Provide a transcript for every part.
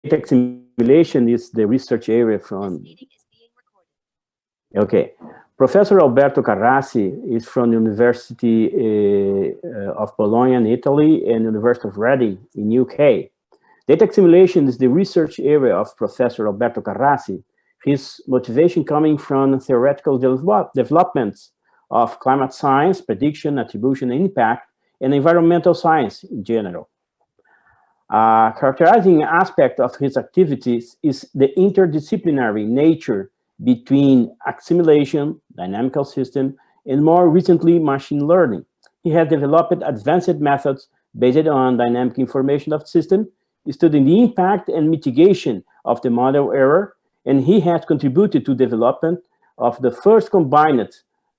assimilation is the research area from... Okay. Professor Alberto Carrassi is from the University of Bologna in Italy and University of Reading in UK. Data assimilation is the research area of Professor Alberto Carrassi. His motivation coming from theoretical developments of climate science, prediction, attribution, impact, and environmental science in general. Characterizing aspect of his activities is the interdisciplinary nature between assimilation, dynamical system, and more recently, machine learning. He has developed advanced methods based on dynamic information of system, studying the impact and mitigation of the model error, and he has contributed to development of the first combined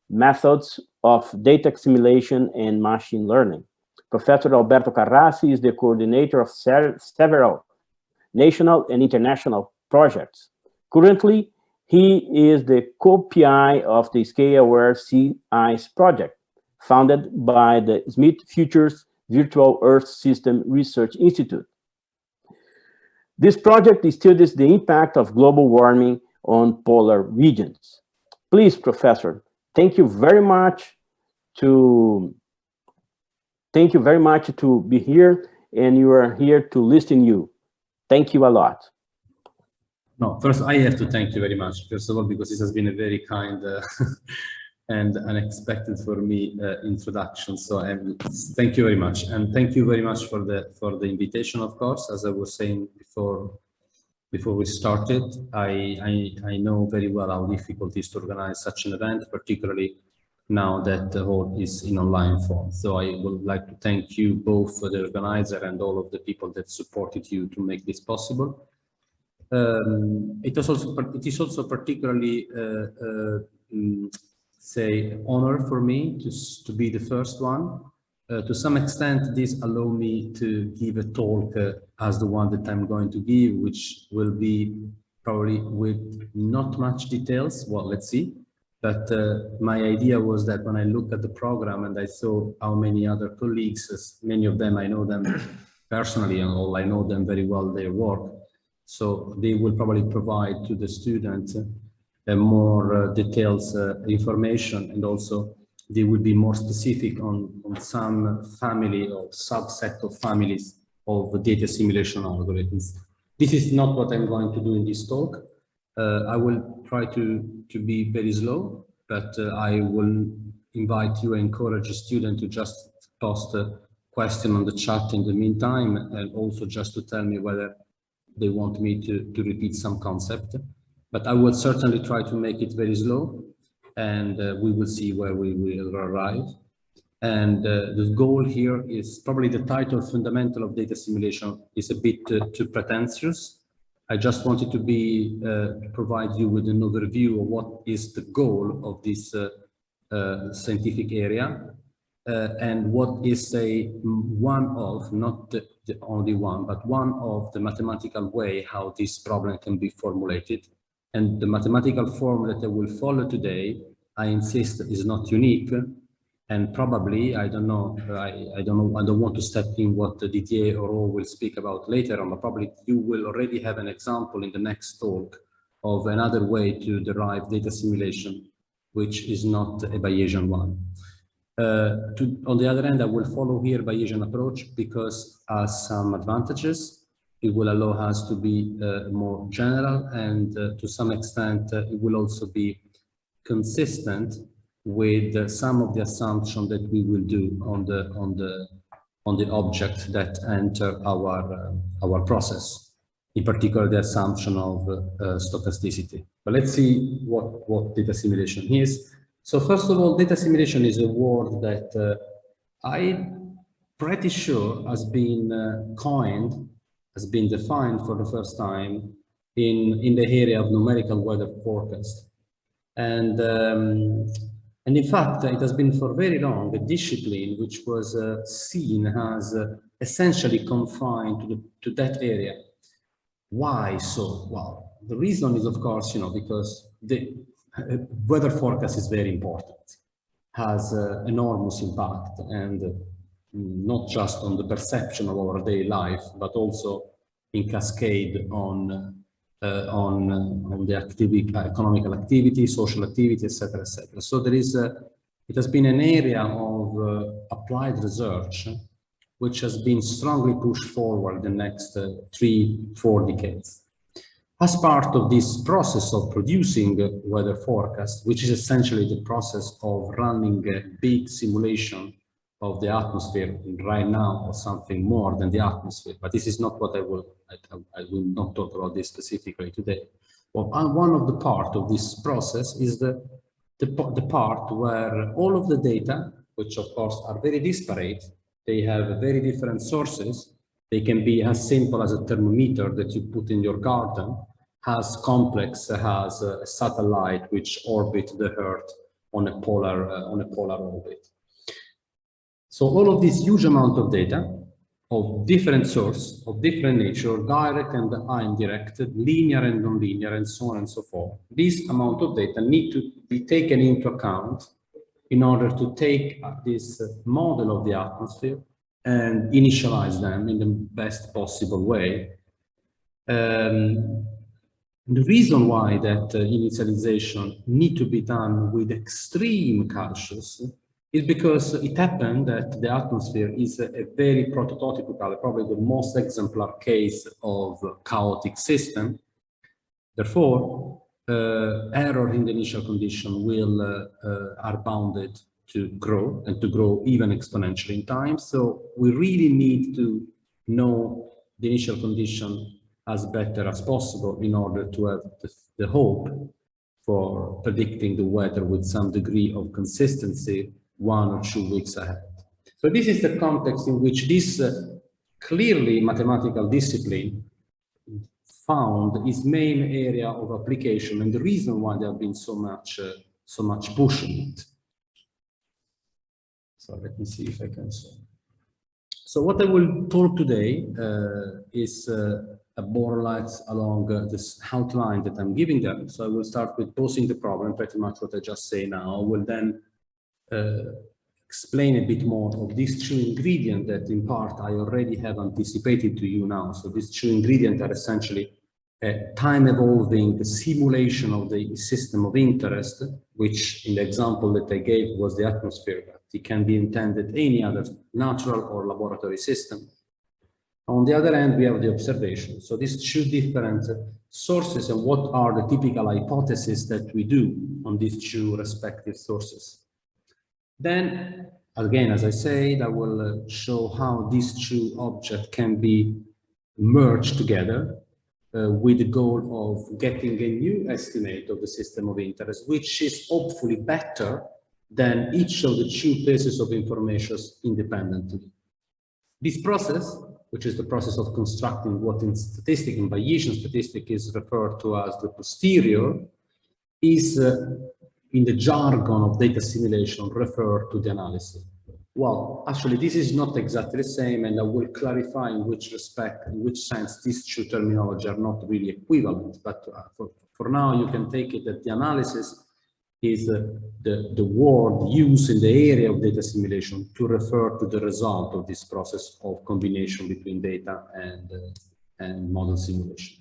methods of data assimilation and machine learning. Professor Alberto Carrassi is the coordinator of several national and international projects. Currently, he is the co-PI of the Scale-Aware Sea Ice project, founded by the Smith Futures Virtual Earth System Research Institute. This project studies the impact of global warming on polar regions. Please, Professor, thank you very much to be here, and you are here to listen to you. Thank you a lot. No, first I have to thank you very much, first of all, because this has been a very kind and unexpected for me introduction. So thank you very much, and thank you very much for the invitation. Of course, as I was saying before we started, I know very well how difficult it is to organize such an event, particularly now that the whole is in online form. So I would like to thank you both, for the organizer and all of the people that supported you to make this possible. It is also particularly say honor for me to be the first one. To some extent, this allows me to give a talk as the one that I'm going to give, which will be probably with not much details. Well, let's see. But my idea was that when I looked at the program and I saw how many other colleagues, as many of them I know them personally, and all I know them very well, their work. So they will probably provide to the students more detailed information, and also they will be more specific on some family or subset of families of data simulation algorithms. This is not what I'm going to do in this talk. I will try to be very slow, but I will invite you and encourage a student to just post a question on the chat in the meantime, and also just to tell me whether they want me to repeat some concept. But I will certainly try to make it very slow, and we will see where we will arrive. And the goal here is probably the title, Fundamental of Data Simulation, is a bit too pretentious. I just wanted to be provide you with an overview of what is the goal of this scientific area, and what is one of, not the only one, but one of the mathematical way how this problem can be formulated. And the mathematical form that I will follow today, I insist, is not unique. And probably, I don't know, I don't want to step in what Didier or Ro will speak about later on, but probably you will already have an example in the next talk of another way to derive data simulation, which is not a Bayesian one. On the other hand, I will follow here Bayesian approach because has some advantages. It will allow us to be more general, and to some extent, it will also be consistent with some of the assumptions that we will do on the object that enter our process, in particular the assumption of stochasticity. But let's see what data simulation is. So first of all, data simulation is a word that I'm pretty sure has been coined, has been defined for the first time in the area of numerical weather forecast. And in fact, it has been for very long a discipline which was seen as essentially confined to that area. Why so? Well, the reason is, of course, because the weather forecast is very important, has enormous impact, and not just on the perception of our daily life, but also in cascade on the economical activity, social activity, etc., etc. So there is it has been an area of applied research which has been strongly pushed forward the next 3-4 decades. As part of this process of producing weather forecast, which is essentially the process of running a big simulation of the atmosphere right now, or something more than the atmosphere, but this is not what I will not talk about this specifically today. Well, one of the part of this process is the part where all of the data, which of course are very disparate, they have very different sources. They can be as simple as a thermometer that you put in your garden, as complex as a satellite which orbits the Earth on a polar orbit. So all of this huge amount of data of different source, of different nature, direct and indirect, linear and nonlinear, and so on and so forth. This amount of data need to be taken into account in order to take this model of the atmosphere and initialize them in the best possible way. The reason why that initialization need to be done with extreme cautious is because it happened that the atmosphere is a very prototypical, probably the most exemplar case of chaotic system. Therefore, error in the initial condition are bounded to grow, and to grow even exponentially in time. So we really need to know the initial condition as better as possible in order to have the hope for predicting the weather with some degree of consistency 1 or 2 weeks ahead. So this is the context in which this clearly mathematical discipline found its main area of application, and the reason why there have been so much push on it. So let me see if I can solve. So what I will talk today is more or less along this outline that I'm giving them. So I will start with posing the problem, pretty much what I just say now. I will then explain a bit more of these 2 ingredients that in part I already have anticipated to you now. So these 2 ingredients are essentially a time-evolving simulation of the system of interest, which in the example that I gave was the atmosphere, but it can be intended any other natural or laboratory system. On the other hand, we have the observation. So these 2 different sources, and what are the typical hypotheses that we do on these 2 respective sources. Then, again, as I said, I will show how these 2 objects can be merged together with the goal of getting a new estimate of the system of interest, which is hopefully better than each of the 2 pieces of information independently. This process, which is the process of constructing what in statistics, in Bayesian statistics, is referred to as the posterior, is in the jargon of data simulation referred to the analysis. Well, actually, this is not exactly the same, and I will clarify in which respect, in which sense these 2 terminology are not really equivalent. But for now, you can take it that the analysis is the word used in the area of data simulation to refer to the result of this process of combination between data and model simulation.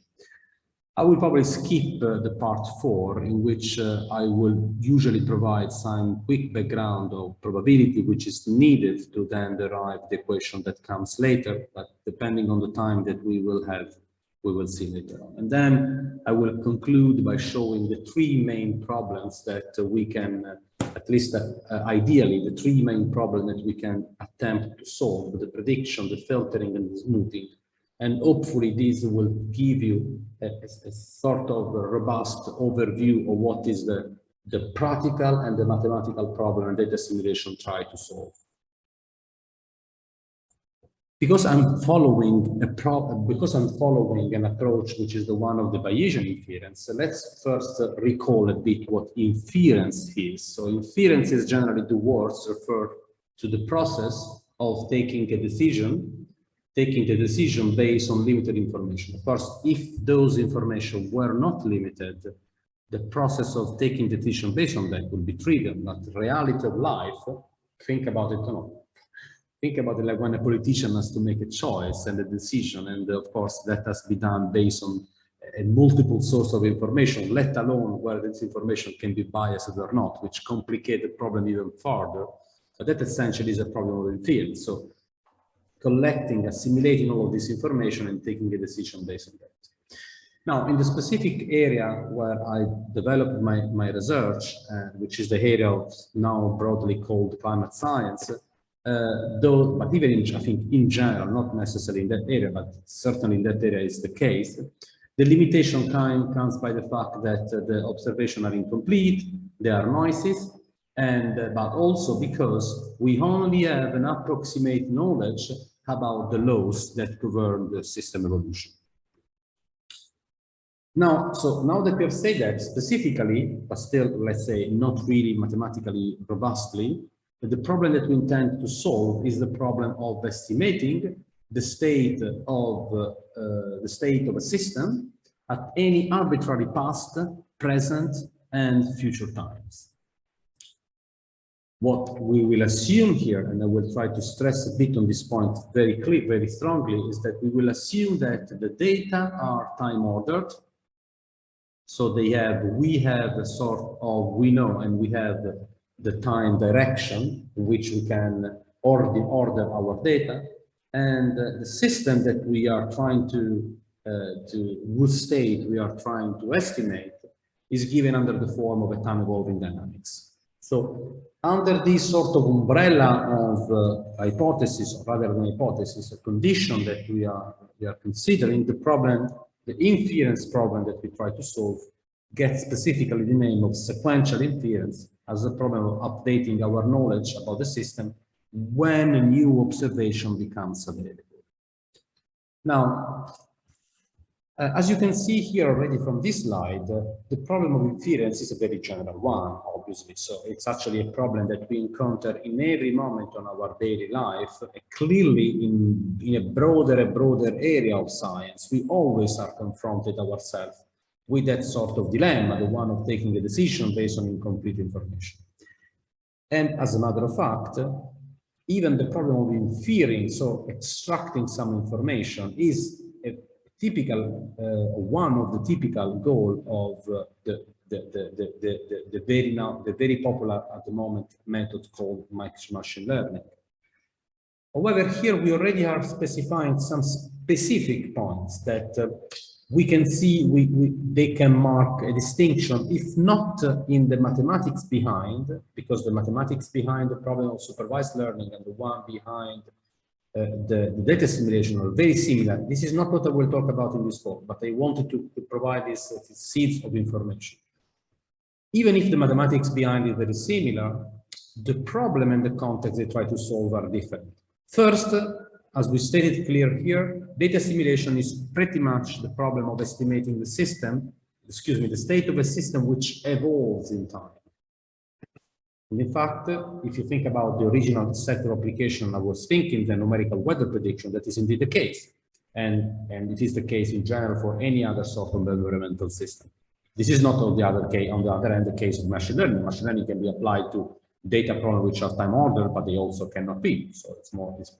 I will probably skip the part 4, in which I will usually provide some quick background of probability, which is needed to then derive the equation that comes later, but depending on the time that we will have, we will see later on. And then I will conclude by showing the 3 main problems that we can, at least ideally, the 3 main problems that we can attempt to solve: the prediction, the filtering, and the smoothing. And hopefully this will give you a sort of a robust overview of what is the practical and the mathematical problem data simulation try to solve. Because I'm following an approach which is the one of the Bayesian inference, so let's first recall a bit what inference is. So inference is generally the words refer to the process of taking the decision based on limited information. Of course, if those information were not limited, the process of taking the decision based on that would be trivial. But the reality of life, think about it, think about it like when a politician has to make a choice and a decision, and of course that has to be done based on a multiple source of information, let alone where this information can be biased or not, which complicate the problem even further. But that essentially is a problem of inference. So collecting, assimilating all of this information and taking a decision based on that. Now, in the specific area where I developed my research, which is the area of now broadly called climate science, but even in, I think in general, not necessarily in that area, but certainly in that area is the case, the limitation comes by the fact that the observations are incomplete, there are noises, and but also because we only have an approximate knowledge about the laws that govern the system evolution. Now, so now that we have said that specifically, but still, let's say, not really mathematically robustly, the problem that we intend to solve is the problem of estimating the state of a system at any arbitrary past, present, and future times. What we will assume here, and I will try to stress a bit on this point very clearly, very strongly, is that we will assume that the data are time ordered. So we have a sort of, we know, and we have the time direction in which we can order our data, and the system that we are trying whose state we are trying to estimate is given under the form of a time evolving dynamics. So under this sort of umbrella of hypothesis, or rather than hypothesis, a condition that we are considering, the problem, the inference problem that we try to solve gets specifically the name of sequential inference, as a problem of updating our knowledge about the system when a new observation becomes available. Now, as you can see here already from this slide, the problem of inference is a very general one, obviously. So it's actually a problem that we encounter in every moment on our daily life. Clearly, in a broader area of science, we always are confronted ourselves with that sort of dilemma, the one of taking a decision based on incomplete information. And as a matter of fact, even the problem of inferring, so extracting some information, is a typical, one of the typical goal of the very popular at the moment method called machine learning. However, here we already are specifying some specific points that we can see they can mark a distinction, if not in the mathematics behind, because the mathematics behind the problem of supervised learning and the one behind the data simulation are very similar. This is not what I will talk about in this talk, but I wanted to provide these seeds of information. Even if the mathematics behind is very similar, the problem and the context they try to solve are different. First, as we stated clear here, data simulation is pretty much the problem of estimating the system, the state of a system which evolves in time. And in fact, if you think about the original set of application I was thinking, the numerical weather prediction, that is indeed the case. And it is the case in general for any other sort of environmental system. This is not on the other hand, the case of machine learning. Machine learning can be applied to data problems which are time ordered, but they also cannot be. So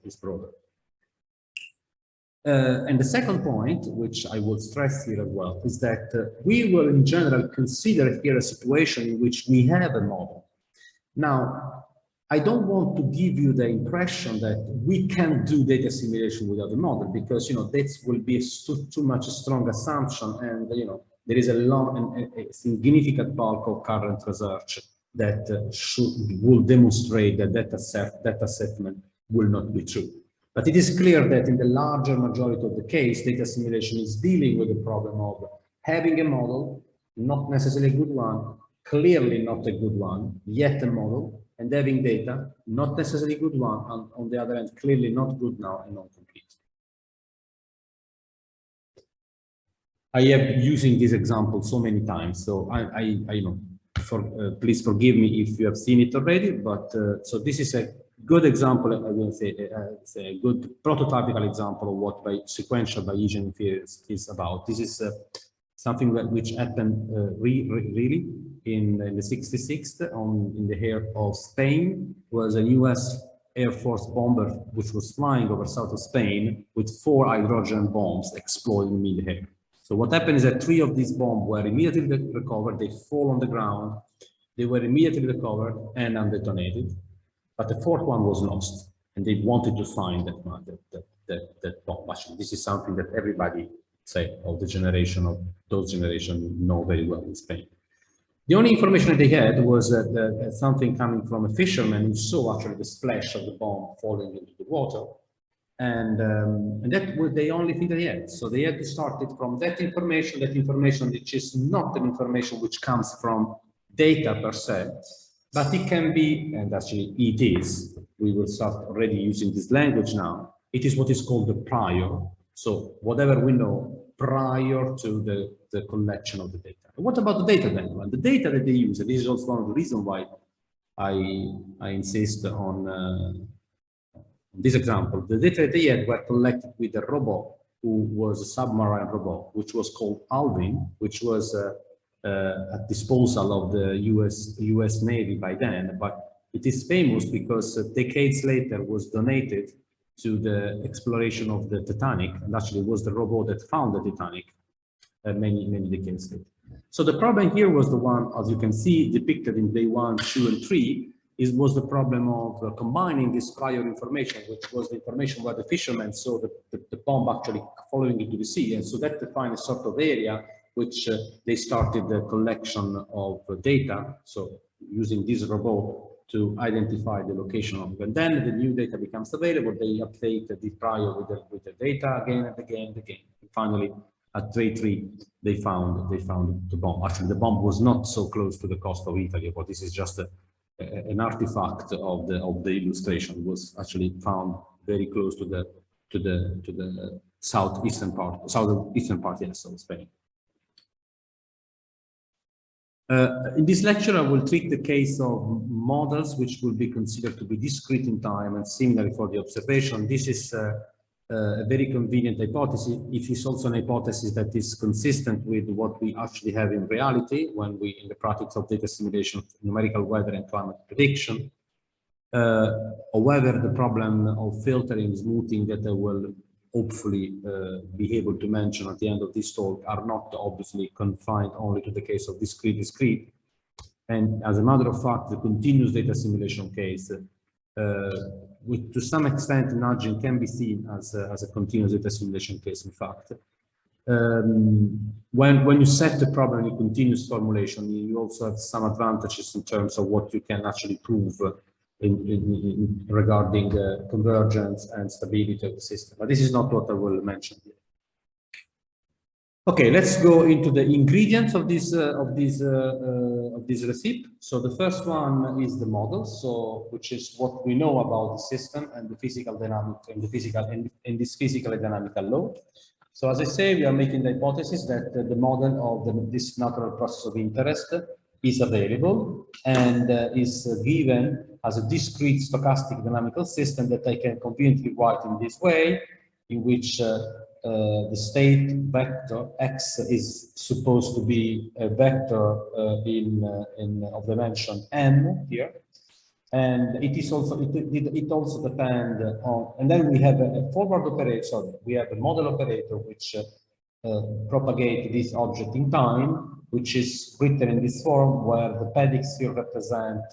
it's broader. And the second point, which I will stress here as well, is that we will in general consider here a situation in which we have a model. Now, I don't want to give you the impression that we can do data simulation without a model, because that will be too much a strong assumption, and there is a long and a significant bulk of current research that will demonstrate that that assessment will not be true. But it is clear that in the larger majority of the case, data simulation is dealing with the problem of having a model, not necessarily a good one, clearly not a good one, yet a model, and having data, not necessarily a good one, and on the other hand, clearly not good now and not complete. I have using this example so many times, so please forgive me if you have seen it already, but so this is a good example, I will say, a good prototypical example of what sequential Bayesian inference is about. This is something which happened really in the 66th in the area of Spain. Was a US Air Force bomber, which was flying over south of Spain with 4 hydrogen bombs exploding mid-air. So what happened is that 3 of these bombs were immediately recovered. They fall on the ground. They were immediately recovered and undetonated. But the 4th one was lost, and they wanted to find that bomb. Actually, this is something that everybody, say, of the generation of those generations know very well in Spain. The only information that they had was something coming from a fisherman who saw actually the splash of the bomb falling into the water, and that was the only thing they had. So they had to start it from that information which is not an information which comes from data per se, but it can be, and actually it is, we will start already using this language now, it is what is called the prior. So whatever we know prior to the collection of the data. What about the data then? Well, the data that they use, and this is also one of the reasons why I insist on this example. The data that they had were collected with a robot who was a submarine robot, which was called Alvin, which was at disposal of the US Navy by then, but it is famous because decades later was donated to the exploration of the Titanic, and actually was the robot that found the Titanic many decades later. So the problem here was the one, as you can see, depicted in day 1, 2, and 3, was the problem of combining this prior information, which was the information where the fishermen saw the bomb actually falling into the sea, and so that defined a sort of area which they started the collection of data, so using this robot to identify the location of it. And then the new data becomes available, they update the prior with the data again and again and again. And finally, at day 3, they found the bomb. Actually, the bomb was not so close to the coast of Italy, but this is just an artifact of the illustration. It was actually found very close to the southeastern part, yes, of Spain. In this lecture, I will treat the case of models which will be considered to be discrete in time and similar for the observation. This is a very convenient hypothesis. It is also an hypothesis that is consistent with what we actually have in reality when we, in the practice of data simulation, numerical weather and climate prediction. However, the problem of filtering, smoothing that I will hopefully be able to mention at the end of this talk are not obviously confined only to the case of discrete. And as a matter of fact, the continuous data simulation case, with to some extent nudging can be seen as a continuous data simulation case, in fact. When you set the problem in continuous formulation, you also have some advantages in terms of what you can actually prove regarding convergence and stability of the system. But this is not what I will mention here. Okay, let's go into the ingredients of this recipe. So the first one is the model, so which is what we know about the system and the physical dynamic and this physical and dynamical law. So as I say, we are making the hypothesis that the model of this natural process of interest is available and is given as a discrete stochastic dynamical system that I can conveniently write in this way, in which the state vector x is supposed to be a vector of dimension m here, and it is also it also depends on, and then we have a forward operator. Sorry, we have a model operator which propagate this object in time, which is written in this form, where the pedic sphere represent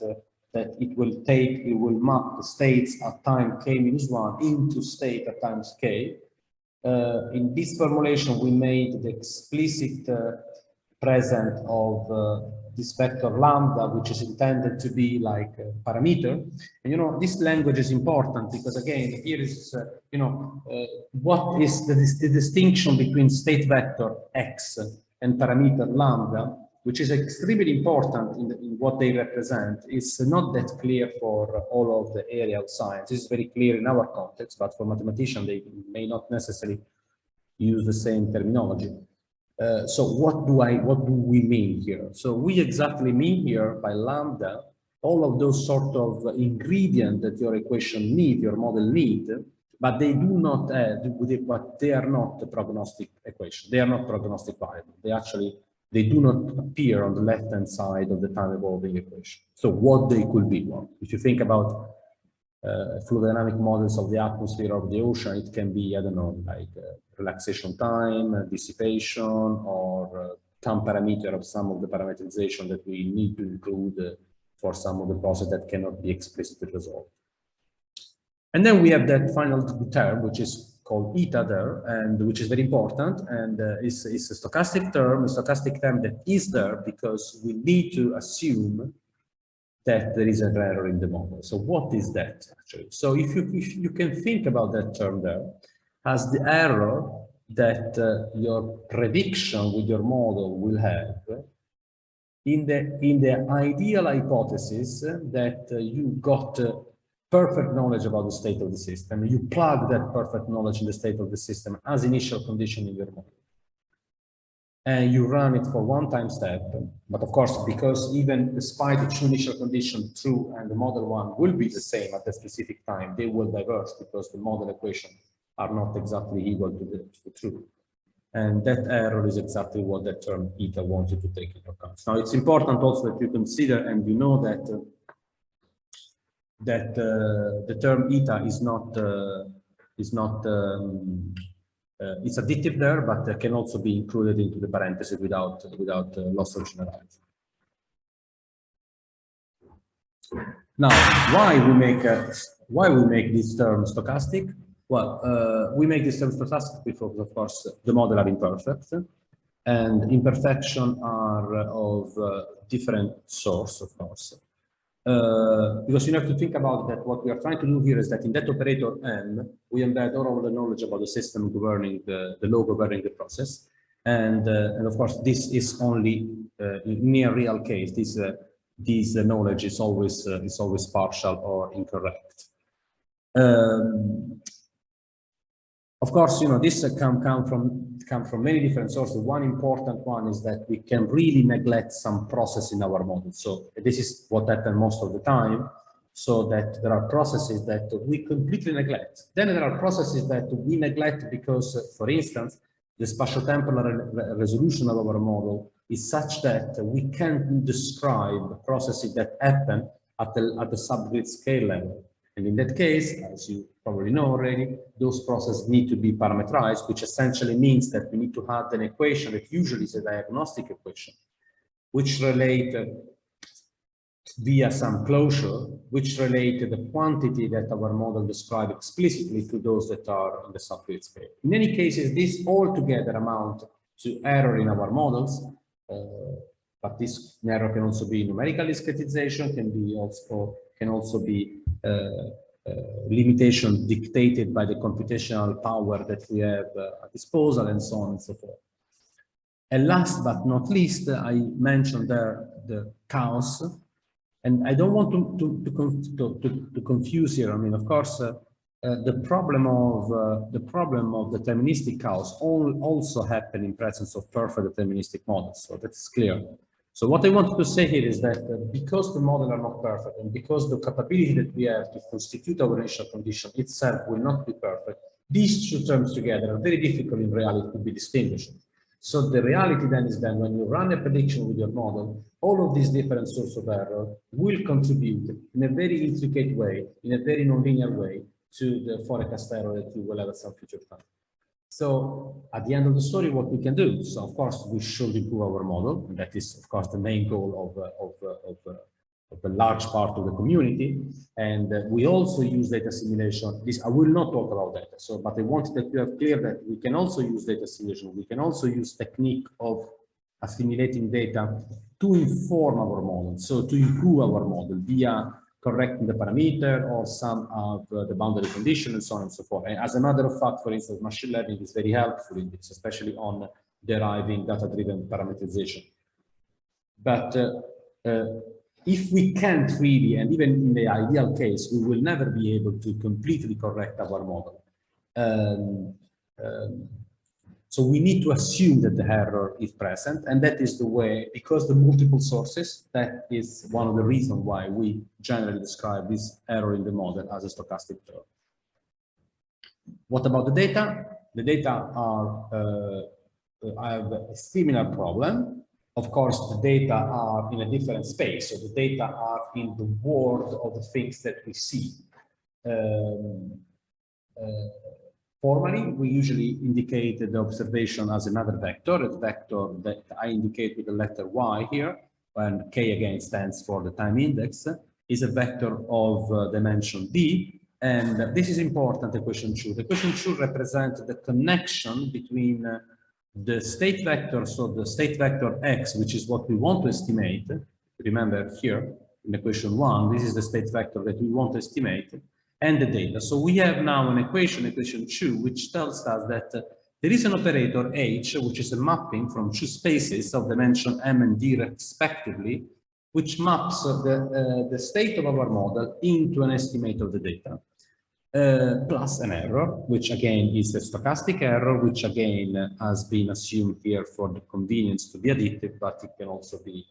that it will map the states at time k-1 into state at times k. In this formulation, we made the explicit present of this vector lambda, which is intended to be like a parameter. And you know, this language is important because, again, here is, what is the distinction between state vector x and parameter lambda, which is extremely important in what they represent. It's not that clear for all of the area of science. It's very clear in our context, but for mathematicians, they may not necessarily use the same terminology. So what do we mean here? So we exactly mean here by lambda all of those sort of ingredients that your equation need, your model need, but they do not but they are not the prognostic equation. They are not prognostic variable. They do not appear on the left-hand side of the time evolving equation. So what they could be? Well, if you think about fluid dynamic models of the atmosphere or the ocean. It can be, I don't know, like relaxation time, dissipation, or some parameter of some of the parameterization that we need to include for some of the process that cannot be explicitly resolved. And then we have that final term, which is called eta there, and which is very important, and is a stochastic term that is there because we need to assume that there is an error in the model. So what is that actually? So if you can think about that term there as the error that your prediction with your model will have in the ideal hypothesis that you got perfect knowledge about the state of the system. You plug that perfect knowledge in the state of the system as initial condition in your model. And you run it for one time step, but of course, because even despite the two initial condition true and the model one will be the same at a specific time, they will diverge because the model equations are not exactly equal to the truth. And that error is exactly what that term eta wanted to take into account. Now, it's important also that you consider and you know that the term eta is not it's additive there, but can also be included into the parenthesis without loss of generality. Now, why we make this term stochastic? Well, we make this term stochastic because, of course, the model are imperfect, and imperfection are of different source, of course. Because you have to think about that what we are trying to do here is that in that operator M, we embed all of the knowledge about the system governing the law governing the process. And of course, this is only in a real case, this knowledge is always partial or incorrect. Of course, you know, this come from many different sources. One important one is that we can really neglect some process in our model. So this is what happens most of the time. So that there are processes that we completely neglect. Then there are processes that we neglect because, for instance, the spatial-temporal resolution of our model is such that we can't describe processes that happen at the subgrid scale level. And in that case, as you probably know already, those processes need to be parameterized, which essentially means that we need to have an equation that usually is a diagnostic equation, which relate via some closure, which relate the quantity that our model describes explicitly to those that are in the subgrid scale. In any cases, this all together amount to error in our models, but this error can also be numerical discretization, can also be limitation dictated by the computational power that we have at disposal, and so on and so forth. And last but not least, I mentioned there the chaos, and I don't want to confuse here. I mean, of course, the problem of deterministic chaos also happen in presence of perfect deterministic models. So that's clear. So what I wanted to say here is that because the models are not perfect and because the capability that we have to constitute our initial condition itself will not be perfect, these two terms together are very difficult in reality to be distinguished. So the reality then is that when you run a prediction with your model, all of these different sources of error will contribute in a very intricate way, in a very nonlinear way, to the forecast error that you will have at some future time. So at the end of the story, what we can do? So of course, we should improve our model. And that is, of course, the main goal of a large part of the community. And we also use data simulation. This I will not talk about that. So, but I wanted that you have clear that we can also use data simulation. We can also use technique of assimilating data to inform our model. So to improve our model via correcting the parameter or some of the boundary condition and so on and so forth. And as a matter of fact, for instance, machine learning is very helpful in this, especially on deriving data-driven parameterization. But if we can't really, and even in the ideal case, we will never be able to completely correct our model. So we need to assume that the error is present, and that is the way, because the multiple sources, that is one of the reasons why we generally describe this error in the model as a stochastic term. What about the data? The data have a similar problem. Of course, the data are in a different space, so the data are in the world of the things that we see. Um, Formally, we usually indicate the observation as another vector, a vector that I indicate with the letter y here, and k again stands for the time index, is a vector of dimension d. And this is important, the equation 2. The equation 2 represents the connection between the state vector, so the state vector x, which is what we want to estimate. Remember here in equation 1, this is the state vector that we want to estimate, and the data. So we have now an equation, equation 2, which tells us that there is an operator h, which is a mapping from two spaces of dimension m and d respectively, which maps the state of our model into an estimate of the data, plus an error, which again is a stochastic error, which again has been assumed here for the convenience to be additive, but it can also be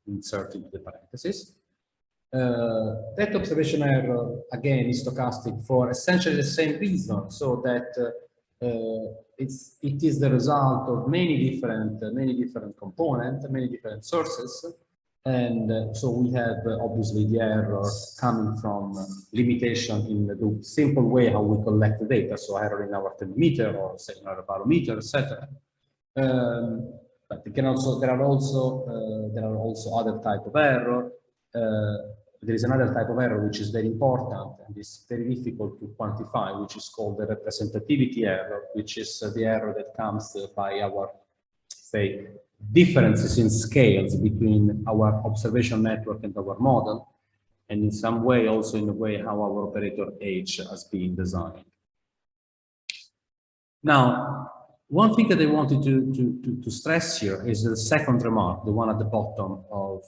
inserted into the parentheses. That observation error again is stochastic for essentially the same reason, so that it is the result of many different components, many different sources, and so we have obviously the error coming from limitation in the simple way how we collect the data, so error in our thermometer or say in our barometer, etc. But it can also there are also other type of error. There is another type of error which is very important and is very difficult to quantify, which is called the representativity error, which is the error that comes by our, say, differences in scales between our observation network and our model, and in some way also in the way how our operator H has been designed. Now, one thing that I wanted to stress here is the second remark, the one at the bottom of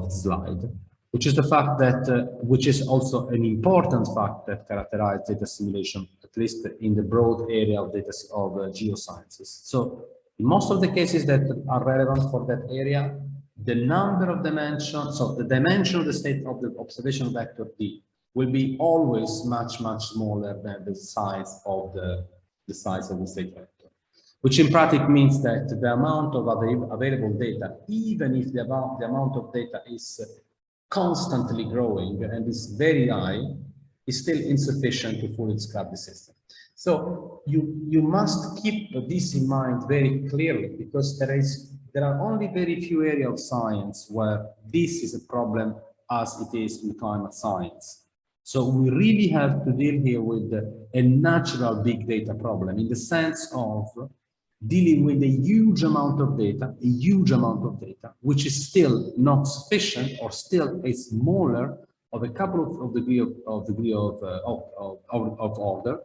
the slide, which is the fact that, which is also an important fact that characterizes data assimilation, at least in the broad area of data of geosciences. So in most of the cases that are relevant for that area, the number of dimensions, so the dimension of the state of the observation vector D will be always much smaller than the size of the state vector. Which in practice means that the amount of available data, even if the amount of data is constantly growing and is very high, is still insufficient to fully describe the system. So you must keep this in mind very clearly, because there are only very few areas of science where this is a problem as it is in climate science. So we really have to deal here with a natural big data problem in the sense of dealing with a huge amount of data, which is still not sufficient, or still a smaller of a couple of degree of order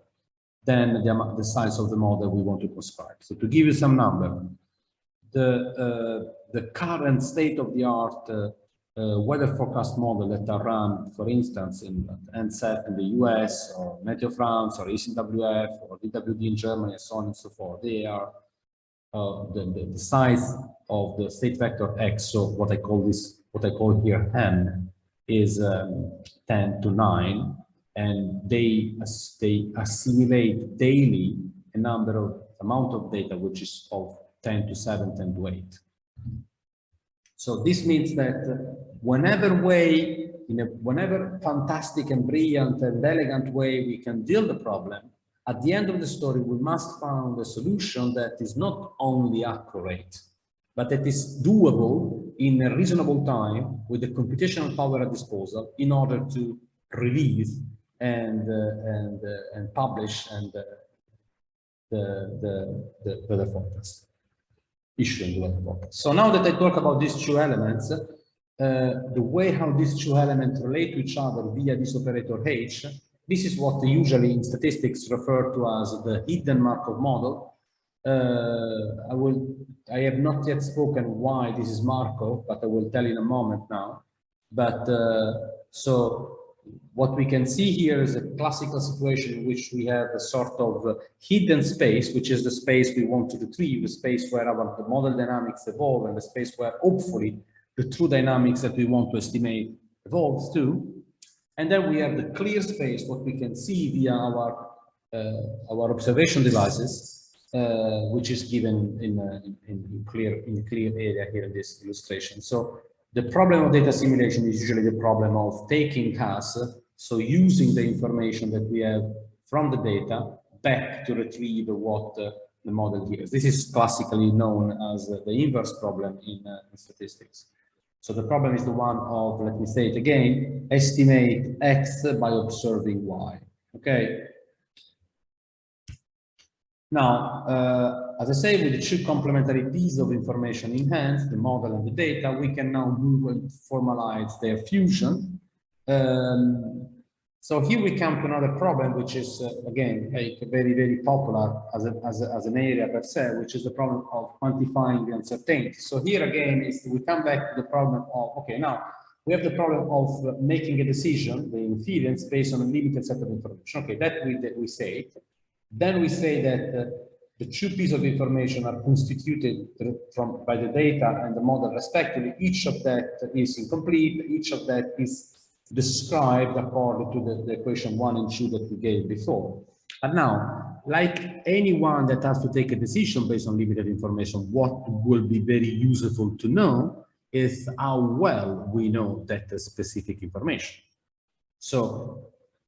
than the size of the model we want to prescribe. So to give you some number, the current state-of-the-art weather forecast model that are run, for instance, in NSET in the US, or Meteo France, or ECWF, or DWD in Germany, and so on and so forth, they are the size of the state vector X, so what I call here M, is 10 to 9, and they assimilate daily a amount of data which is of 10 to 7, 10 to 8. So this means that whenever fantastic and brilliant and elegant way we can deal the problem, at the end of the story, we must find a solution that is not only accurate, but that is doable in a reasonable time with the computational power at disposal in order to release and publish the weather forecast, issuing the weather forecast. So now that I talk about these two elements, the way how these two elements relate to each other via this operator H, this is what usually in statistics refer to as the hidden Markov model. I have not yet spoken why this is Markov, but I will tell in a moment now. But so what we can see here is a classical situation in which we have a sort of hidden space, which is the space we want to retrieve, the space where the model dynamics evolve, and the space where hopefully the true dynamics that we want to estimate evolves to. And then we have the clear space, what we can see via our observation devices, which is given in the clear area here in this illustration. So The problem of data assimilation is usually the problem of taking us, so using the information that we have from the data back to retrieve what the model gives. This is classically known as the inverse problem in statistics. So the problem is the one of, let me say it again, estimate X by observing Y, okay? Now, as I say, with the two complementary pieces of information in hand, the model and the data, we can now move and formalize their fusion. So here we come to another problem, which is, again, very, very popular as an area per se, which is the problem of quantifying the uncertainty. So here again, we come back to the problem of, okay, now we have the problem of making a decision, the inference, based on a limited set of information. Okay, that we say. Then we say that the two pieces of information are constituted by the data and the model respectively. Each of that is incomplete. Each of that is described according to the equation 1 and 2 that we gave before. And now, like anyone that has to take a decision based on limited information, what will be very useful to know is how well we know that specific information. So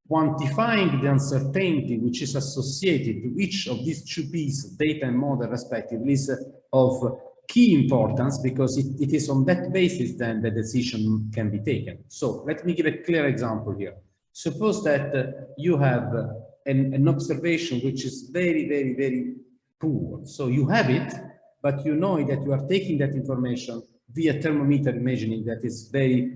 quantifying the uncertainty which is associated to each of these two pieces, data and model respectively, is of key importance, because it is on that basis then the decision can be taken. So let me give a clear example here. Suppose that you have an observation which is very, very, very poor. So you have it, but you know that you are taking that information via thermometer imaging that is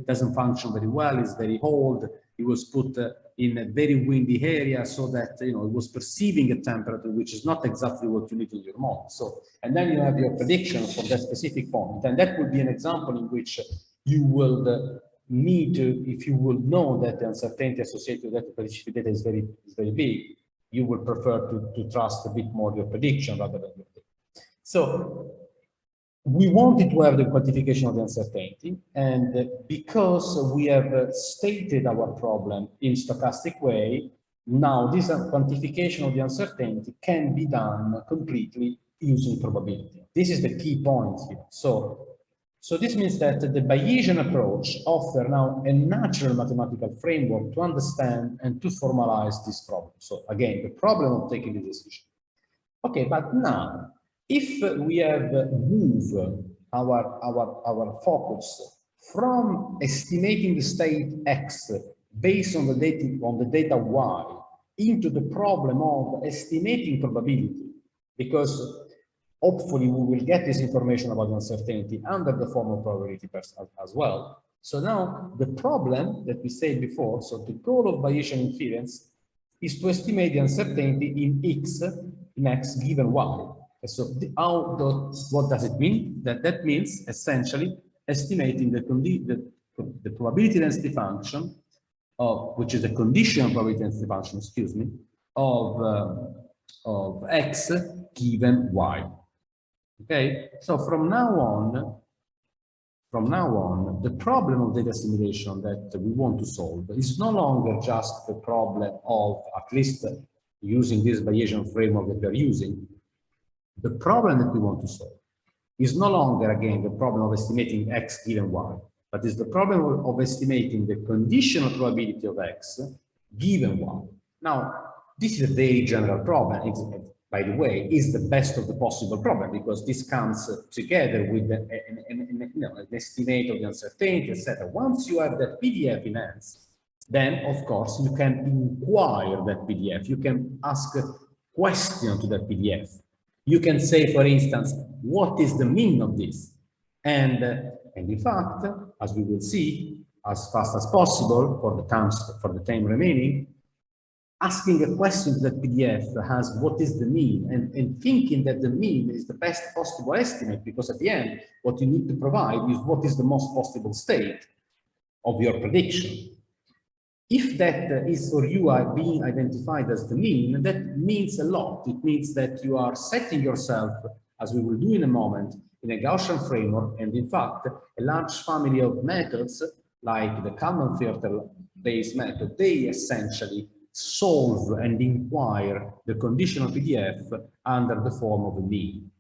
doesn't function very well, is very old. It was put in a very windy area, so that it was perceiving a temperature which is not exactly what you need in your model. So, and then you have your prediction for that specific point, and that would be an example in which you will need to, if you will know that the uncertainty associated with that specific data is very big, you will prefer to trust a bit more your prediction rather than your data. So we wanted to have the quantification of the uncertainty, and because we have stated our problem in stochastic way, now this quantification of the uncertainty can be done completely using probability. This is the key point here. So this means that the Bayesian approach offers now a natural mathematical framework to understand and to formalize this problem. So again, the problem of taking the decision. Okay, but now, if we have moved our focus from estimating the state X based on the data Y into the problem of estimating probability, because hopefully we will get this information about uncertainty under the form of probability as well. So now the problem that we said before, so the goal of Bayesian inference is to estimate the uncertainty in X given Y. So what does it mean? That means essentially estimating the probability density function which is the conditional probability density function, excuse me, of X given Y. Okay, so from now on, the problem of data assimilation that we want to solve is no longer just the problem of, at least using this Bayesian framework that we are using, the problem that we want to solve is no longer, again, the problem of estimating X given Y, but is the problem of estimating the conditional probability of X given Y. Now, this is a very general problem. It's, by the way, is the best of the possible problem, because this comes together with an estimate of the uncertainty, etc. Once you have that PDF in hands, then of course you can inquire that PDF. You can ask a question to that PDF. You can say, for instance, what is the meaning of this? And in fact, as we will see, as fast as possible for the time remaining, asking a question to that PDF has what is the mean, and thinking that the mean is the best possible estimate, because at the end, what you need to provide is what is the most possible state of your prediction. If that is for you being identified as the mean, that means a lot. It means that you are setting yourself, as we will do in a moment, in a Gaussian framework, and in fact, a large family of methods, like the Kalman filter-based method, they essentially solve and inquire the conditional PDF under the form of a mean.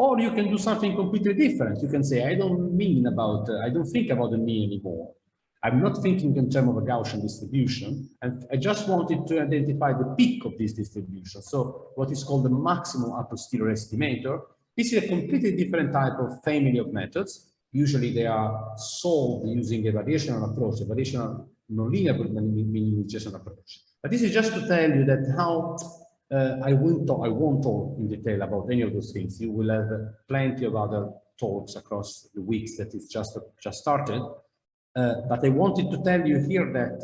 Or you can do something completely different. You can say, I don't think about the mean anymore. I'm not thinking in terms of a Gaussian distribution, and I just wanted to identify the peak of this distribution. So what is called the maximum a posteriori estimator. This is a completely different type of family of methods. Usually they are solved using a variational approach, a variational nonlinear minimization approach. But this is just to tell you that how I won't talk in detail about any of those things. You will have plenty of other talks across the weeks that it's just started. But I wanted to tell you here that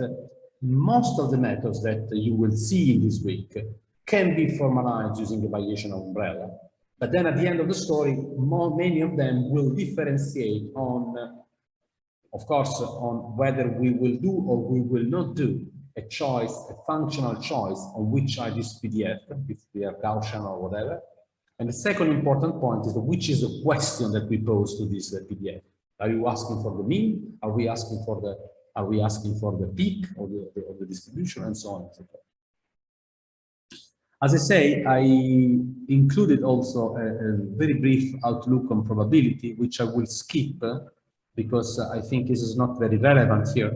most of the methods that you will see in this week can be formalized using the variational umbrella. But then at the end of the story, many of them will differentiate on, of course, on whether we will do or we will not do a choice, a functional choice on which are this PDF, if we are Gaussian or whatever. And the second important point is which is the question that we pose to this PDF. Are you asking for the mean? Are we asking for the peak of the distribution, and so on and so forth. As I say, I included also a very brief outlook on probability, which I will skip because I think this is not very relevant here.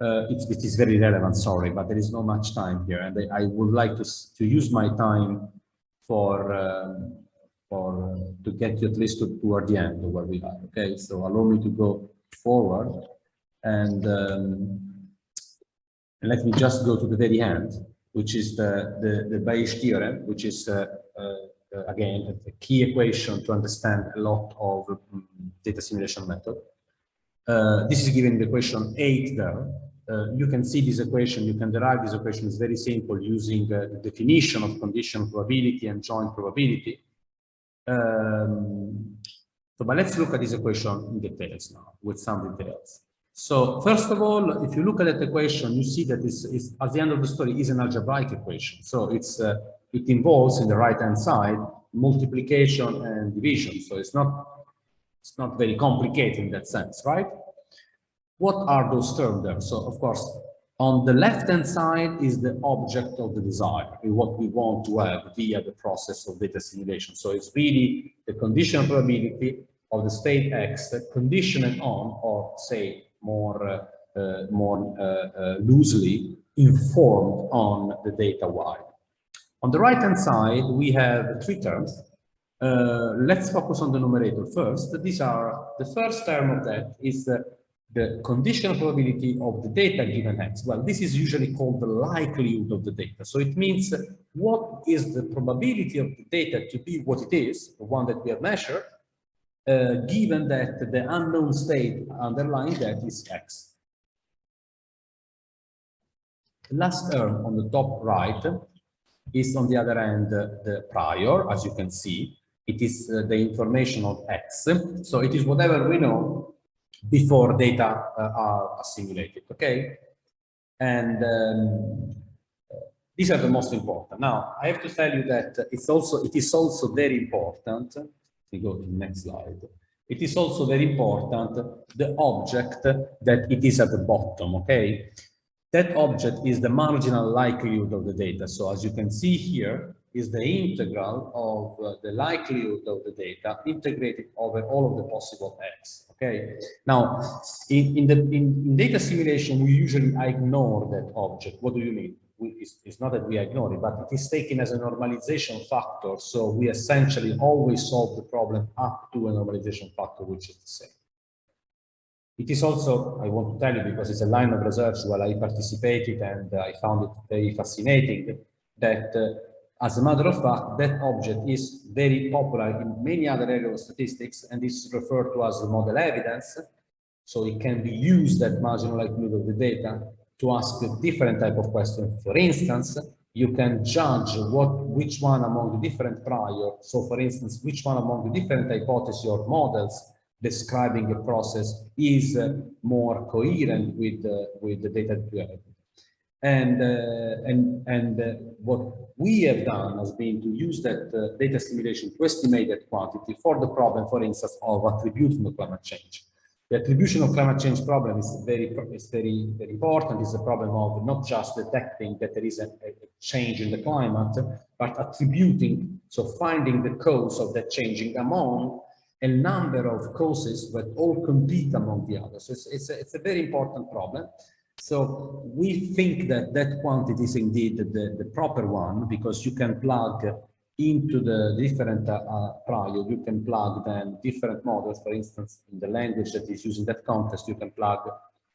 It is very relevant, sorry, but there is not much time here, and I would like to use my time to get you at least toward the end of where we are. Okay, so allow me to go forward, and let me just go to the very end, which is the Bayes theorem, which is again a key equation to understand a lot of data simulation method. This is given in the equation 8 there. You can see this equation, you can derive this equation. It's very simple using the definition of condition probability and joint probability. But let's look at this equation in details now, with some details. So first of all, if you look at that equation, you see that this is, at the end of the story, is an algebraic equation. So it involves, in the right-hand side, multiplication and division. So it's not very complicated in that sense, right? What are those terms there? So of course, on the left-hand side is the object of the desire, what we want to have via the process of data simulation. So it's really the conditional probability of the state X conditioned on, or say more loosely informed on the data Y. On the right-hand side, we have three terms. Let's focus on the numerator first. These are, the first term of that is the conditional probability of the data given X. Well, this is usually called the likelihood of the data. So it means what is the probability of the data to be what it is, the one that we have measured, given that the unknown state underlying that is X. The last term on the top right is, on the other hand, the prior, as you can see. It is the information of X. So it is whatever we know before data are assimilated, okay? And these are the most important. Now, I have to tell you that it is also very important. We go to the next slide. It is also very important the object that it is at the bottom, okay? That object is the marginal likelihood of the data. So as you can see here, is the integral of the likelihood of the data integrated over all of the possible X. Okay. Now, in data simulation, we usually ignore that object. What do you mean? It's not that we ignore it, but it is taken as a normalization factor. So we essentially always solve the problem up to a normalization factor, which is the same. It is also, I want to tell you, because it's a line of research where I participated and I found it very fascinating, that as a matter of fact, that object is very popular in many other areas of statistics, and is referred to as the model evidence. So it can be used, that marginal likelihood of the data, to ask a different type of question. For instance, you can judge which one among the different prior, so for instance, which one among the different hypotheses or models describing a process is more coherent with the data that you have. And what we have done has been to use that data simulation to estimate that quantity for the problem, for instance, of attribution of climate change. The attribution of climate change problem is very important. It's a problem of not just detecting that there is a change in the climate, but attributing So finding the cause of that changing among a number of causes that all compete among the others. It's a very important problem. So we think that that quantity is indeed the proper one, because you can plug into the different prior, you can plug then different models. For instance, in the language that is used in that context, you can plug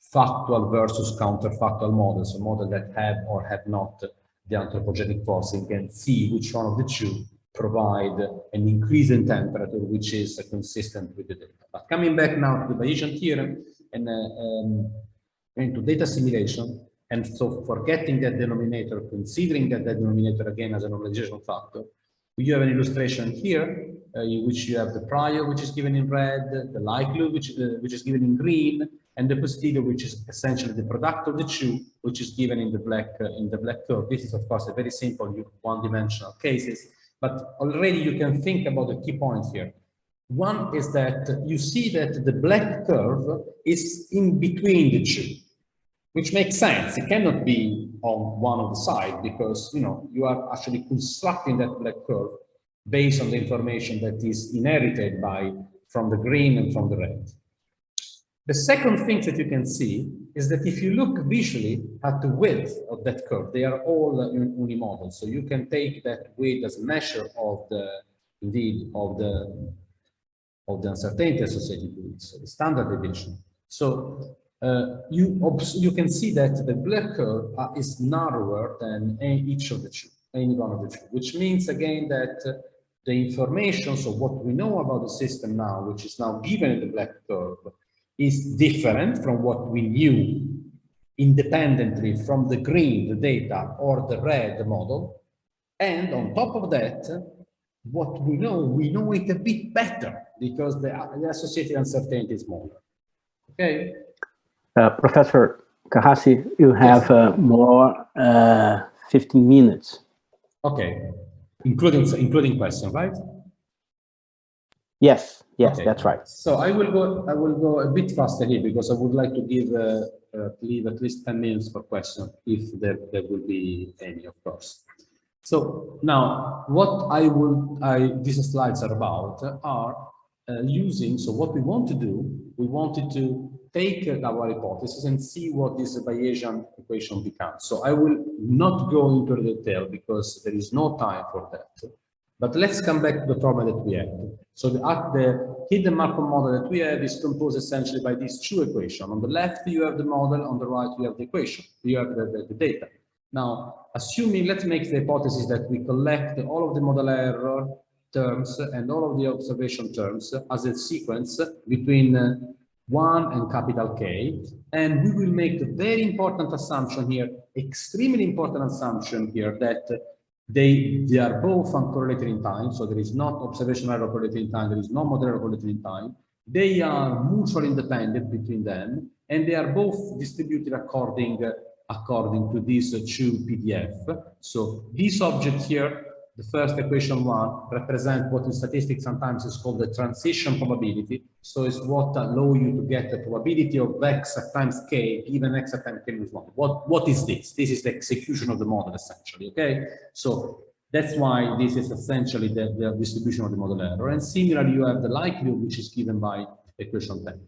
factual versus counterfactual models, a model that have or have not the anthropogenic forcing, and see which one of the two provide an increase in temperature which is consistent with the data. But coming back now to the Bayesian theorem and into data assimilation, and so forgetting that denominator, considering that denominator again as a normalization factor, you have an illustration here in which you have the prior, which is given in red, the likelihood, which is given in green, and the posterior, which is essentially the product of the two, which is given in the black curve. This is of course a very simple one-dimensional cases, but already you can think about the key points here. One is that you see that the black curve is in between the two, which makes sense. It cannot be on one of the side, because you are actually constructing that black curve based on the information that is inherited from the green and from the red. The second thing that you can see is that if you look visually at the width of that curve, they are all unimodal. So you can take that width as a measure of the uncertainty associated with it, so the standard deviation. So you can see that the black curve is narrower than any one of the two, which means again that the information, so what we know about the system now, which is now given in the black curve, is different from what we knew independently from the green, the data, or the red model. And on top of that, what we know it a bit better, because the associated uncertainty is smaller. Okay? Professor Kahasi, you have more 15 minutes. Okay, including question, right? Yes, okay. That's right. So I will go a bit faster here, because I would like to leave at least 10 minutes for questions, if there will be any, of course. So now, what these slides are about are using. So what we want to do, we wanted to take our hypothesis and see what this Bayesian equation becomes. So I will not go into the detail because there is no time for that. But let's come back to the problem that we have. So the hidden Markov model that we have is composed essentially by these two equations. On the left, you have the model. On the right, you have the equation. You have the data. Now, assuming, let's make the hypothesis that we collect all of the model error terms and all of the observation terms as a sequence between 1 and capital K, and we will make the very important assumption here, extremely important assumption here, that they are both uncorrelated in time, so there is not observation error correlated in time, there is no model error correlated in time. They are mutually independent between them, and they are both distributed according to this two PDF. So this object here, the first equation 1, represents what in statistics sometimes is called the transition probability. So it's what allows you to get the probability of x times k, given x times k is 1. What is this? This is the execution of the model, essentially, okay? So that's why this is essentially the distribution of the model error. And similarly, you have the likelihood, which is given by equation 10.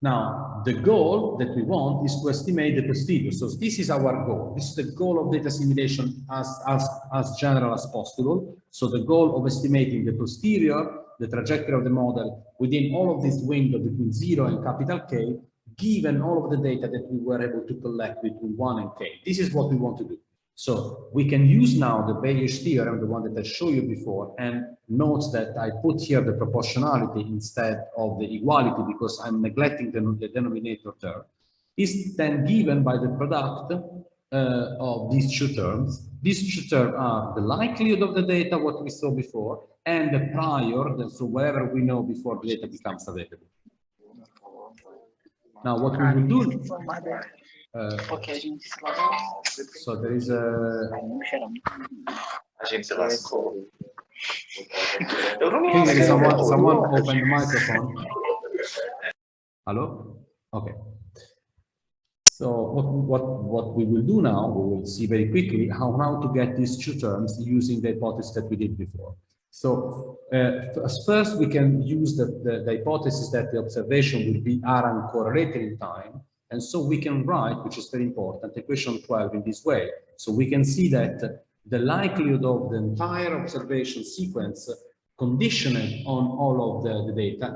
Now, the goal that we want is to estimate the posterior. So this is our goal. This is the goal of data assimilation as general as possible. So the goal of estimating the posterior, the trajectory of the model within all of this window between 0 and capital K, given all of the data that we were able to collect between 1 and K. This is what we want to do. So we can use now the Bayes theorem, the one that I showed you before, and note that I put here the proportionality instead of the equality because I'm neglecting the denominator term, is then given by the product of these two terms. These two terms are the likelihood of the data, what we saw before, and the prior, so whatever we know before the data becomes available. Now, what we will do... so there is a... someone opened the microphone. Hello? Okay. So what we will do now, we will see very quickly how to get these two terms using the hypothesis that we did before. So first we can use the hypothesis that the observation will be are uncorrelated in time. And so we can write, which is very important, equation 12 in this way. So we can see that the likelihood of the entire observation sequence conditioned on all of the data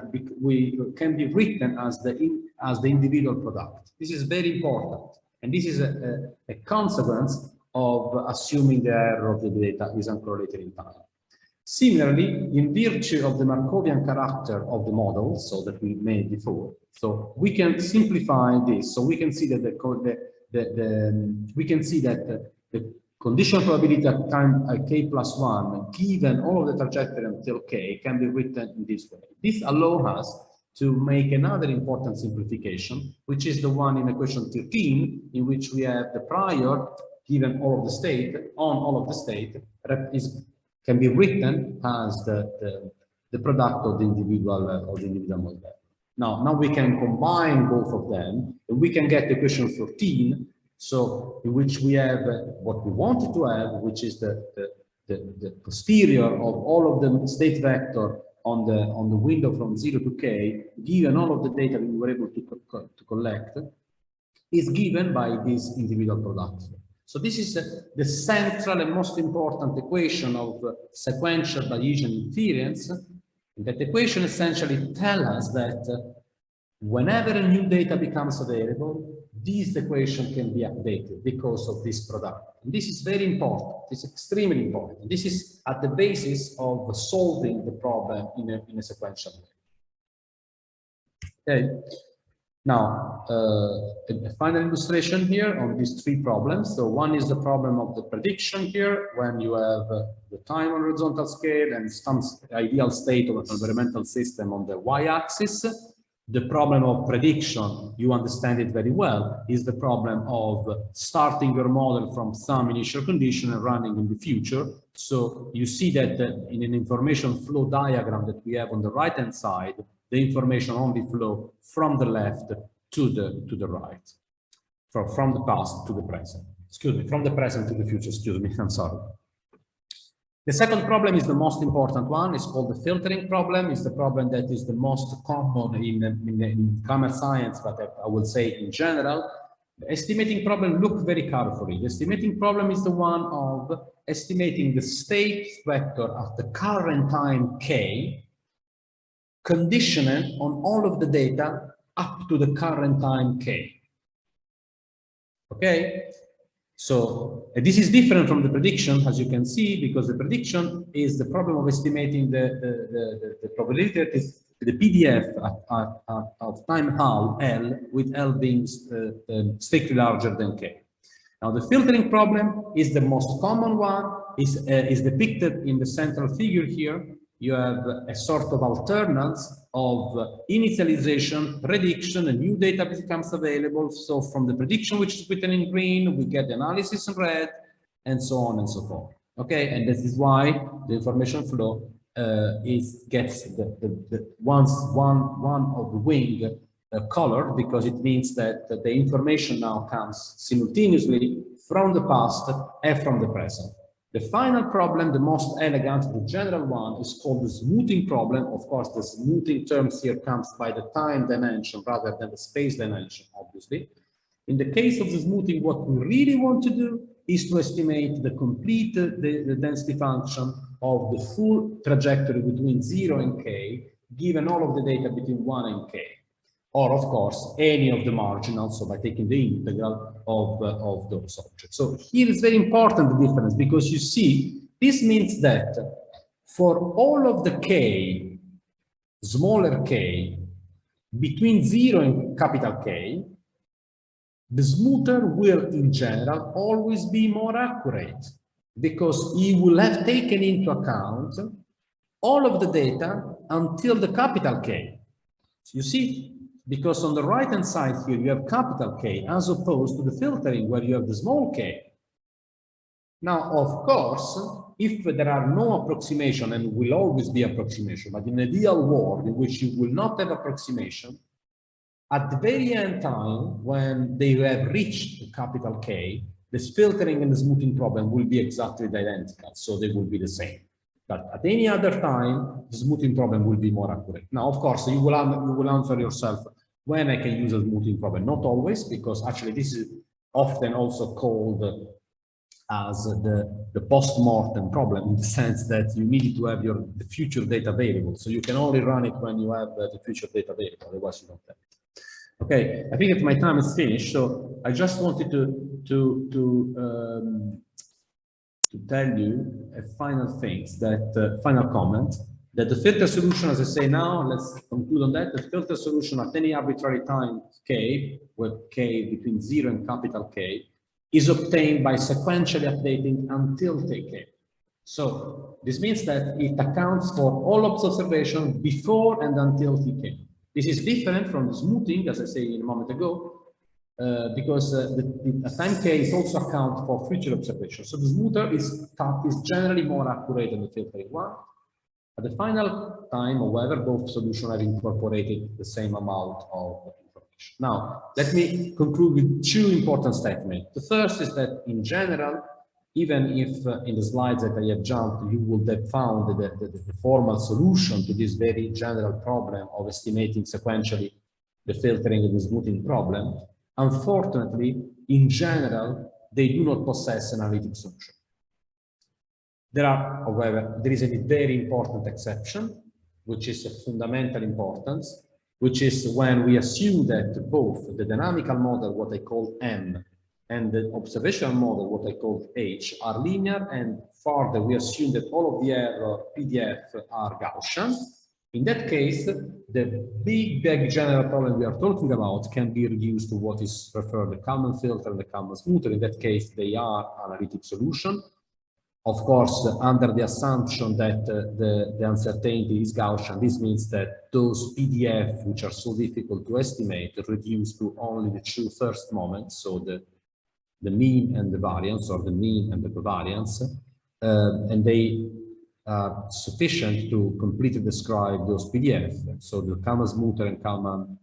can be written as the individual product. This is very important, and this is a consequence of assuming the error of the data is uncorrelated in time. Similarly, in virtue of the Markovian character of the model, so that we made before, so we can simplify this. So we can see that the conditional probability at time k plus 1, given all of the trajectory until k, can be written in this way. This allows us to make another important simplification, which is the one in equation 13, in which we have the prior, given all of the state, on all of the state, can be written as the product of the individual model. Now we can combine both of them, and we can get equation 14. So in which we have what we wanted to have, which is the posterior of all of the state vector on the window from 0 to k, given all of the data we were able to collect, is given by this individual product. So this is the central and most important equation of sequential Bayesian inference. That equation essentially tells us that whenever a new data becomes available, this equation can be updated because of this product. And this is very important. It's extremely important. This is at the basis of solving the problem in a sequential way. Okay. Now, a final illustration here on these three problems. So one is the problem of the prediction here, when you have the time on horizontal scale and some ideal state of an environmental system on the y-axis. The problem of prediction, you understand it very well, is the problem of starting your model from some initial condition and running in the future. So you see that in an information flow diagram that we have on the right-hand side, the information only flow from the left to the right, from the past to the present. Excuse me, from the present to the future. Excuse me, I'm sorry. The second problem is the most important one. It's called the filtering problem. It's the problem that is the most common in climate science, but I will say in general. The estimating problem, look very carefully. The estimating problem is the one of estimating the state vector at the current time k, conditioned on all of the data up to the current time k. Okay? So this is different from the prediction, as you can see, because the prediction is the problem of estimating the probability that is the PDF of time L, with L being strictly larger than k. Now the filtering problem is the most common one, is depicted in the central figure here. You have a sort of alternance of initialization, prediction, and new data becomes available. So from the prediction, which is written in green, we get the analysis in red, and so on and so forth. Okay, and this is why the information flow gets one of the wing color, because it means that the information now comes simultaneously from the past and from the present. The final problem, the most elegant, the general one, is called the smoothing problem. Of course, the smoothing terms here comes by the time dimension rather than the space dimension, obviously. In the case of the smoothing, what we really want to do is to estimate the complete the density function of the full trajectory between 0 and k, given all of the data between 1 and k. Or, of course, any of the marginals, so by taking the integral of those objects. So here is very important, the difference, because you see, this means that for all of the k, smaller k, between 0 and capital K, the smoother will, in general, always be more accurate, because he will have taken into account all of the data until the capital K. So you see, because on the right-hand side here, you have capital K, as opposed to the filtering, where you have the small k. Now, of course, if there are no approximation, and will always be approximation, but in an ideal world in which you will not have approximation, at the very end time, when they have reached the capital K, this filtering and the smoothing problem will be exactly identical, so they will be the same. But at any other time, the smoothing problem will be more accurate. Now, of course, you will answer yourself, when I can use a smoothing problem? Not always, because actually this is often also called as the post-mortem problem, in the sense that you need to have the future data available. So you can only run it when you have the future data available, otherwise you don't have it. Okay, I think that my time is finished, so I just wanted to tell you a final things that final comment that the filter solution, as I say now, let's conclude on that. The filter solution at any arbitrary time k, with k between 0 and capital K, is obtained by sequentially updating until Tk. So this means that it accounts for all observations before and until Tk. This is different from the smoothing, as I said a moment ago, because the time k is also account for future observations. So the smoother is generally more accurate than the filtering one. At the final time, however, both solutions have incorporated the same amount of information. Now, let me conclude with two important statements. The first is that in general, even if in the slides that I have jumped, you would have found the formal solution to this very general problem of estimating sequentially the filtering and the smoothing problem, unfortunately, in general, they do not possess an analytic solution. However, there is a very important exception, which is of fundamental importance, which is when we assume that both the dynamical model, what I call M, and the observational model, what I call H, are linear, and further we assume that all of the error PDF are Gaussian. In that case, the big general problem we are talking about can be reduced to what is referred to the Kalman filter and the Kalman smoother. In that case, they are analytic solution. Of course, under the assumption that the uncertainty is Gaussian, this means that those PDF, which are so difficult to estimate, reduce to only the two first moments, so the mean and the variance, or the mean and the covariance, and they are sufficient to completely describe those PDF. So the Kalman smoother and Kalman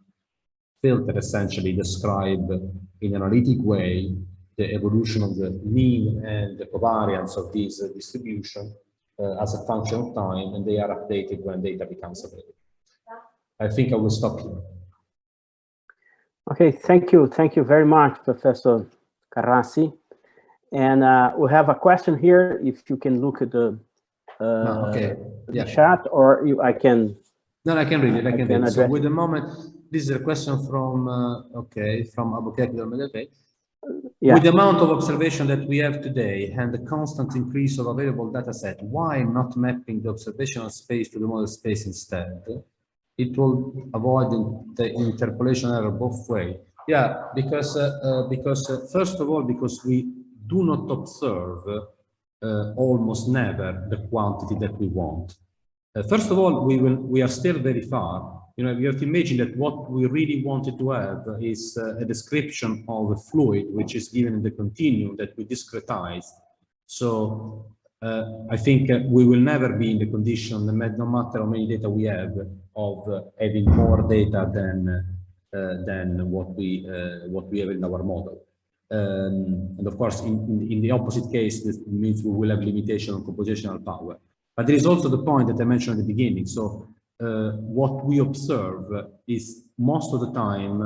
filter essentially describe in an analytic way the evolution of the mean and the covariance of this distribution as a function of time, and they are updated when data becomes available. I think I will stop here. Okay, thank you. Thank you very much, Professor Carrassi. And we have a question here, if you can look at the chat, or I can... No, I can read it. I can read it. So with the moment, this is a question from, from Abukek. Yeah. With the amount of observation that we have today and the constant increase of available data set, why not mapping the observational space to the model space instead? It will avoid the interpolation error both ways. Yeah, because first of all, because we do not observe almost never the quantity that we want. First of all, we are still very far. You know, you have to imagine that what we really wanted to have is a description of a fluid which is given in the continuum that we discretize. So I think we will never be in the condition, no matter how many data we have, of having more data than what we have in our model. And of course, in the opposite case, this means we will have limitation on compositional power. But there is also the point that I mentioned at the beginning. So what we observe is most of the time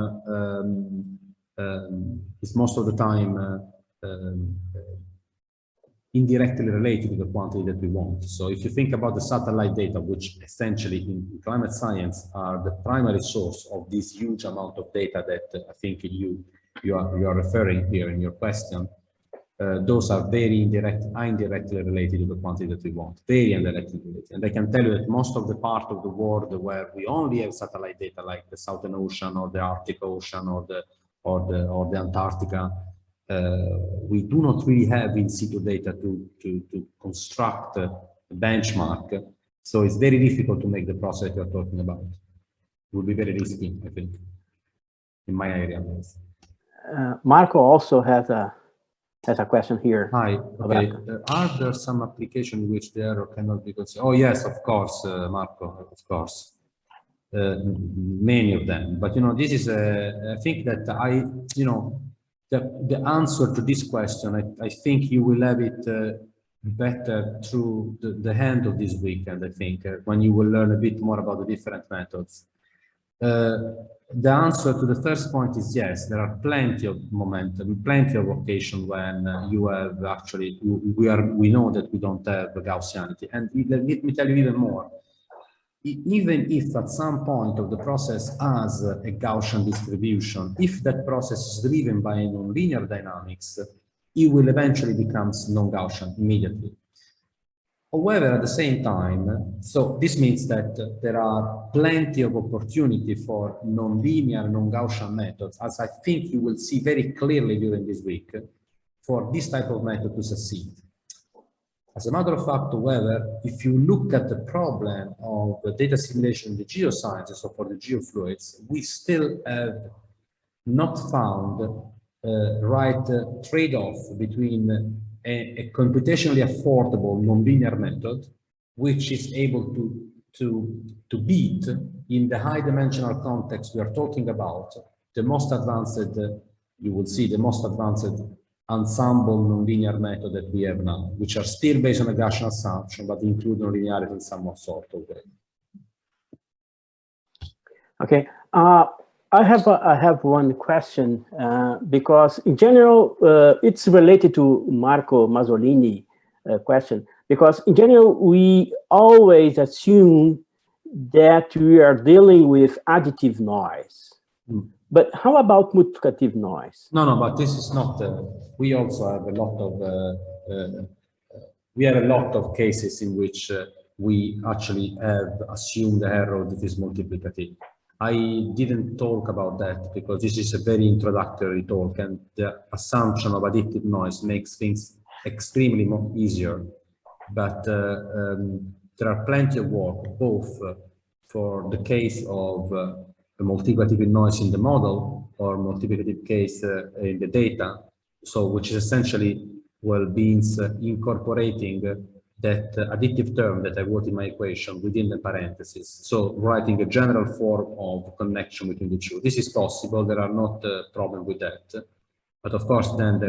indirectly related to the quantity that we want. So if you think about the satellite data, which essentially in climate science are the primary source of this huge amount of data that I think you are referring here in your question, those are very indirectly related to the quantity that we want, very indirectly related. And I can tell you that most of the part of the world where we only have satellite data, like the Southern Ocean or the Arctic Ocean or the Antarctica, we do not really have in situ data to construct a benchmark. So it's very difficult to make the process you're talking about. It would be very risky, I think, in my area. Marco also has a question here. Hi. Okay. Are there some applications in which the error cannot be considered? Oh yes, of course, Marco. Of course. many of them. But this is I think that the answer to this question, I think you will have it better through the end of this weekend, I think, when you will learn a bit more about the different methods. The answer to the first point is yes, there are plenty of momentum, plenty of occasion when you have actually, we know that we don't have Gaussianity. And let me tell you even more. Even if at some point of the process has a Gaussian distribution, if that process is driven by nonlinear dynamics, it will eventually become non-Gaussian immediately. However, at the same time, so this means that there are plenty of opportunity for nonlinear, non-Gaussian methods, as I think you will see very clearly during this week, for this type of method to succeed. As a matter of fact, however, if you look at the problem of the data simulation in the geosciences, so for the geofluids, we still have not found right trade-off between a computationally affordable nonlinear method, which is able to beat, in the high-dimensional context we are talking about, the most advanced, you will see the most advanced ensemble nonlinear method that we have now, which are still based on a Gaussian assumption, but include nonlinearity in some sort of way. Okay, I have one question because in general it's related to Marco Mazzolini question, because in general we always assume that we are dealing with additive noise. But how about multiplicative noise? No, but this is not. We also have a lot of cases in which we actually have assumed the error that is multiplicative. I didn't talk about that because this is a very introductory talk, and the assumption of additive noise makes things extremely more easier. But there are plenty of work, both for the case of a multiplicative noise in the model or multiplicative case in the data, so which is essentially means incorporating that additive term that I wrote in my equation within the parentheses. So writing a general form of connection between the two. This is possible. There are not problems with that. But of course, then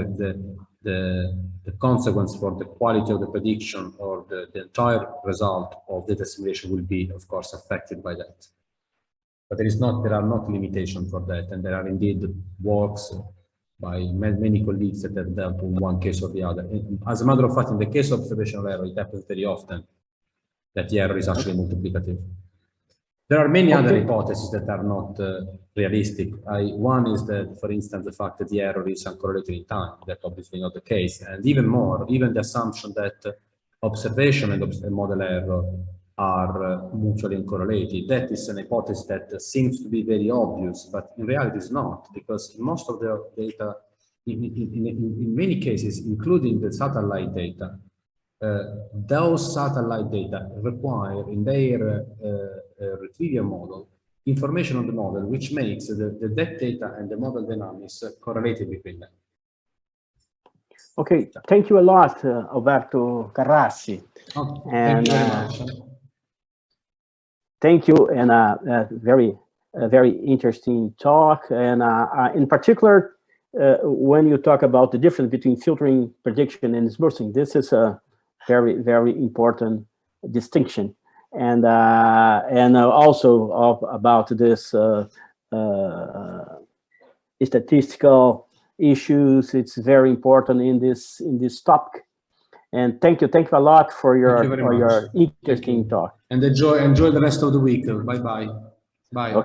the consequence for the quality of the prediction or the entire result of data simulation will be, of course, affected by that. But there are not limitations for that, and there are indeed works by many colleagues that have dealt with one case or the other. As a matter of fact, in the case of observational error, it happens very often that the error is actually multiplicative. There are many other hypotheses that are not realistic. One is that, for instance, the fact that the error is uncorrelated in time. That's obviously not the case. And even more, even the assumption that observation and model error are mutually uncorrelated. That is an hypothesis that seems to be very obvious, but in reality it's not, because in most of the data, in many cases, including the satellite data, those satellite data require in their retrieval model information on the model, which makes the data and the model dynamics correlated between them. Okay, thank you a lot, Alberto Carrassi. Oh, thank you very much. Thank you, and a very interesting talk. And in particular, when you talk about the difference between filtering, prediction, and dispersing, this is a very important distinction. And also about this statistical issues, it's very important in this topic. And thank you a lot for your interesting talk. And enjoy the rest of the week. Bye.